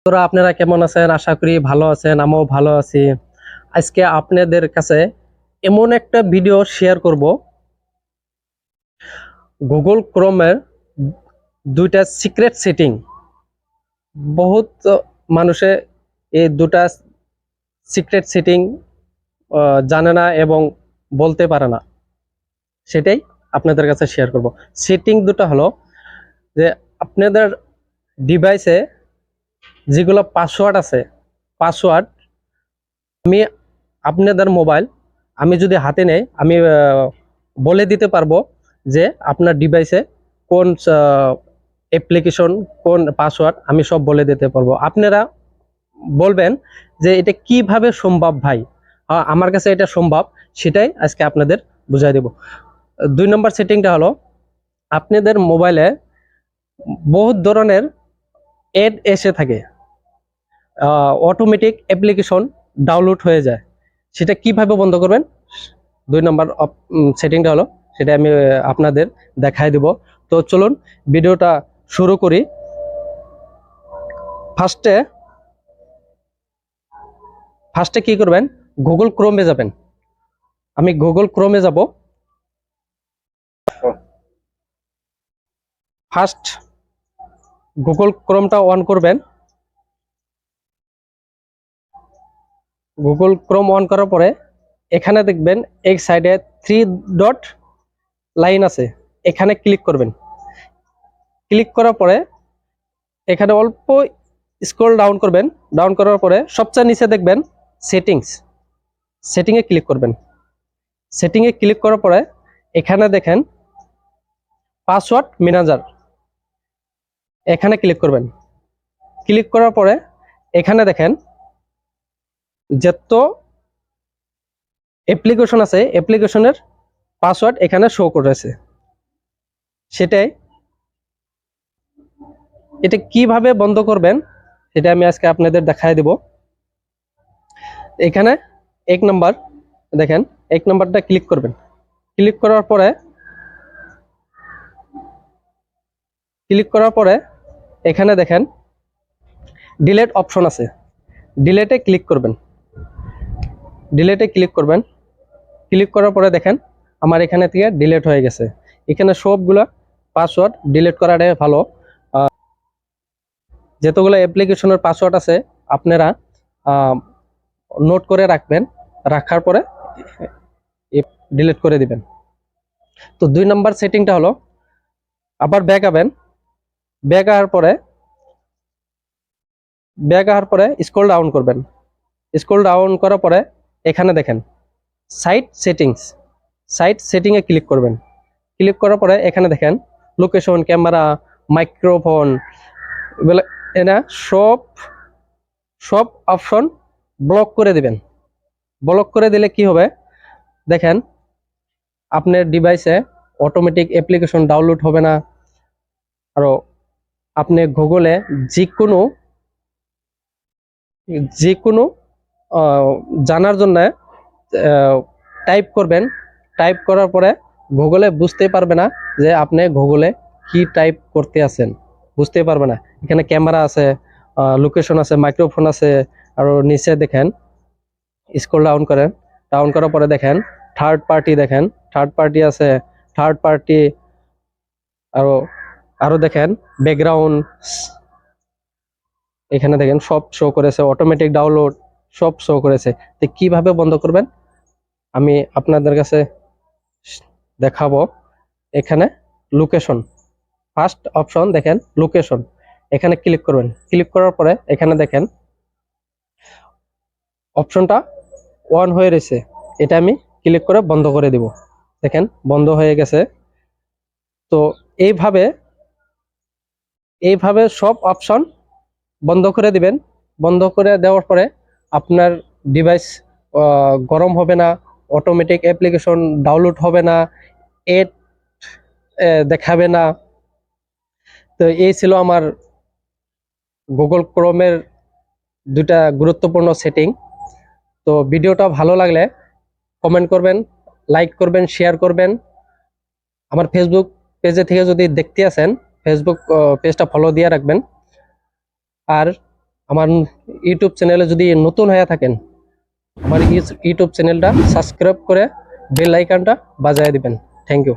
তোরা আপনারা কেমন আছেন? আশা করি ভালো আছেন, আমিও ভালো আছি। আজকে আপনাদের কাছে এমন একটা ভিডিও শেয়ার করব, গুগল ক্রোমের দুইটা সিক্রেট সেটিং। বহুত মানুষে এই দুটা সিক্রেট সেটিং জানে না এবং বলতে পারে না, সেটাই আপনাদের কাছে শেয়ার করব। সেটিং দুটো হলো যে আপনাদের ডিভাইসে যেগুলো পাসওয়ার্ড আছে, পাসওয়ার্ড আমি আপনাদের মোবাইল আমি যদি হাতে নেই, আমি বলে দিতে পারবো যে আপনার ডিভাইসে কোন অ্যাপ্লিকেশন, কোন পাসওয়ার্ড, আমি সব বলে দিতে পারবো। আপনারা বলবেন যে এটা কিভাবে সম্ভব ভাই? আমার কাছে এটা সম্ভব, সেটাই আজকে আপনাদের বুঝাই দেব। 2 নম্বর সেটিংটা হলো আপনাদের মোবাইলে বহুত ধরনের অ্যাড এসে থাকে, অটোমেটিক অ্যাপ্লিকেশন ডাউনলোড হয়ে যায়। সেটা কিভাবে বন্ধ করবেন? 2 নম্বর সেটিংটা হলো সেটা আমি আপনাদের দেখাই দেব। তো চলুন ভিডিওটা শুরু করি। ফার্স্টে ফার্স্টে কি করবেন? গুগল ক্রোমে যাবেন। আমি গুগল ক্রোমে যাব। ফার্স্ট গুগল ক্রোমটা অন করবেন। গুগল ক্রোম অন করার পরে এখানে দেখবেন এক সাইডে 3 ডট লাইন আছে, এখানে ক্লিক করবেন। ক্লিক করার পরে এখানে অল্প স্ক্রল ডাউন করবেন। ডাউন করার পরে সবচেয়ে নিচে দেখবেন সেটিংস, সেটিংয়ে ক্লিক করবেন। সেটিংয়ে ক্লিক করার পরে এখানে দেখেন পাসওয়ার্ড ম্যানেজার, এখানে ক্লিক করবেন। ক্লিক করার পরে এখানে দেখেন যত অ্যাপ্লিকেশন আছে, অ্যাপ্লিকেশনের পাসওয়ার্ড এখানে শো করেছে। সেটাই, এটা কিভাবে বন্ধ করবেন সেটা আমি আজকে আপনাদের দেখাই দেব। এখানে 1 নম্বর দেখেন, 1 নম্বরটা ক্লিক করবেন। ক্লিক করার পরে এখানে দেখেন ডিলেট অপশন আছে, ডিলেটে ক্লিক করবেন। ডিলেটে ক্লিক করবেন। ক্লিক করার পরে দেখেন আমার এখানে থেকে ডিলেট হয়ে গেছে। এখানে সবগুলা পাসওয়ার্ড ডিলেট করাটাই ভালো। যতগুলো অ্যাপ্লিকেশনের পাসওয়ার্ড আছে আপনারা নোট করে রাখবেন, রাখার পরে ডিলিট করে দিবেন। তো 2 নম্বর সেটিংটা হলো আবার ব্যাক আবেন। ব্যাক আওয়ার পরে স্ক্রল ডাউন করবেন। স্ক্রল ডাউন করার পরে এখানে দেখেন সাইট সেটিংস, সাইট সেটিংয়ে ক্লিক করবেন। ক্লিক করার পরে এখানে দেখেন লোকেশন, ক্যামেরা, মাইক্রোফোন, এগুলো এনা সব অপশন ব্লক করে দিবেন। ব্লক করে দিলে কি হবে দেখেন, আপনার ডিভাইসে অটোমেটিক অ্যাপ্লিকেশন ডাউনলোড হবে না। আর আপনি গুগলে যে কোনো জানার জন্য টাইপ করবেন। টাইপ করার পরে গুগলে বুঝতে পারবে না যে আপনি গুগলে কি টাইপ করতে আছেন, বুঝতে পারবে না। এখানে ক্যামেরা আছে, লোকেশন আছে, মাইক্রোফোন আছে। আর নিচে দেখেন স্ক্রল ডাউন করেন। ডাউন করার পরে দেখেন থার্ড পার্টি, দেখেন থার্ড পার্টি আছে। থার্ড পার্টি আরো আরো দেখেন ব্যাকগ্রাউন্ড, এখানে দেখেন সব শো করেছে, অটোমেটিক ডাউনলোড সব শো করেছে। তো কিভাবে বন্ধ করবেন আমি আপনাদের কাছে দেখাবো। এখানে লোকেশন, ফার্স্ট অপশন দেখেন লোকেশন, এখানে ক্লিক করবেন। ক্লিক করার পরে এখানে দেখেন অপশনটা অন হয়ে রয়েছে, এটা আমি ক্লিক করে বন্ধ করে দিব। দেখেন বন্ধ হয়ে গেছে। তো এইভাবে সব অপশন বন্ধ করে দিবেন। বন্ধ করে দেওয়ার পরে আপনার ডিভাইস গরম হবে না, অটোমেটিক অ্যাপ্লিকেশন ডাউনলোড হবে না, এড দেখাবে না। তো এই ছিল আমার গুগল ক্রোমের দুটা গুরুত্বপূর্ণ সেটিং। তো ভিডিওটা ভালো লাগলে কমেন্ট করবেন, লাইক করবেন, শেয়ার করবেন। আমার ফেসবুক পেজে থেকে যদি দেখতে আসেন, ফেসবুক পেজটা ফলো দিয়ে রাখবেন। আর আমার ইউটিউব চ্যানেলে যদি নতুন হয়ে থাকেন, আমার ইউটিউব চ্যানেলটা সাবস্ক্রাইব করে বেল আইকনটা বাজায় দিবেন। Thank you.